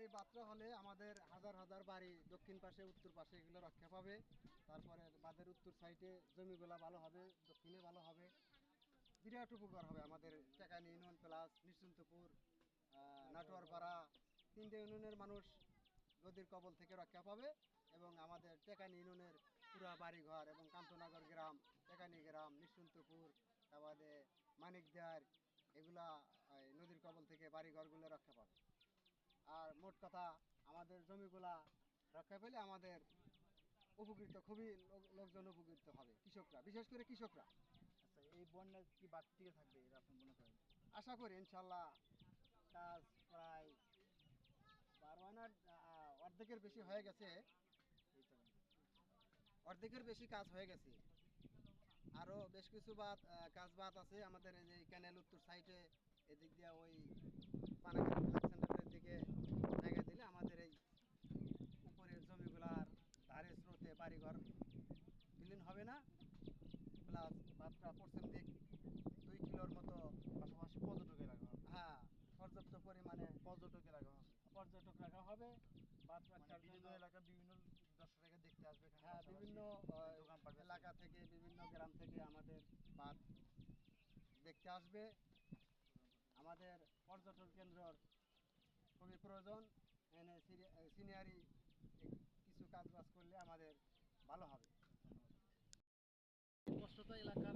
এই বাঁধটা হলে আমাদের হাজার হাজার বাড়ি দক্ষিণ পাশে উত্তর পাশে এগুলো রক্ষা পাবে। তারপরে বাঁধের উত্তর সাইডে জমিগুলো ভালো হবে, দক্ষিণে ভালো হবে, বিরাট উপকার হবে আমাদের টেকানি ইউনিয়ন প্লাস নিশ্চিন্তপুর, নাটোয়ারপাড়া, তিনটে ইউনিয়নের মানুষ নদীর কবল থেকে রক্ষা পাবে। এবং আমাদের টেকানি ইউনিয়নের পুরা বাড়িঘর এবং কান্তনগর গ্রাম, টেকানি গ্রাম, নিশ্চিন্তপুর, তারপরে মানিকদার, এগুলা নদীর কবল থেকে বাড়িঘরগুলো রক্ষা পাবে। আর মোট কথা আমাদের জমিগুলা রক্ষা পেলে আমাদের উপকৃত, খুবই লোকজন উপকৃত হবে, কৃষকরা, বিশেষ করে কৃষকরা। আচ্ছা, এই বন্যা কি বাড়তি টিকে থাকবে এটা আপনি মনে করেন? আশা করি ইনশাল্লাহ কাজ প্রায় পারবানার অর্ধেকের বেশি হয়ে গেছে, অর্ধেকের বেশি কাজ হয়ে গেছে। আরও বেশ কিছু কাজ বাদ আছে আমাদের। এই যে ক্যানেল উত্তর সাইডে এদিক দিয়ে ওই পানাগড় ব্লক সেন্টারের দিকে জায়গা দিলে আমাদের এই উপরের জমিগুলার ধারে স্রোতে বাড়িঘর বিলীন হবে না। প্লাস বাঁধটা পশ্চিম দিক 2 কিলোর মতো, পাশাপাশি পর্যটকের রাখা হবে। হ্যাঁ, পর্যাপ্ত পরিমাণে পর্যটকের রাখা হবে, পর্যটক রাখা হবে। বাঁধ মানে রাখার বিভিন্ন জন্য এলাকা বিভিন্ন দর্শকেরা দেখতে আসবে এখানে। হ্যাঁ, বিভিন্ন দোকানপাট এলাকা থেকে, বিভিন্ন গ্রাম থেকে আমাদের বাঁধ দেখতে আসবে। আমাদের পর্যটন কেন্দ্রর খুবই প্রয়োজন। এনে সিনিয়রি কিছু কাজ বাজ করলে আমাদের ভালো হবে। কষ্ট তো এলাকার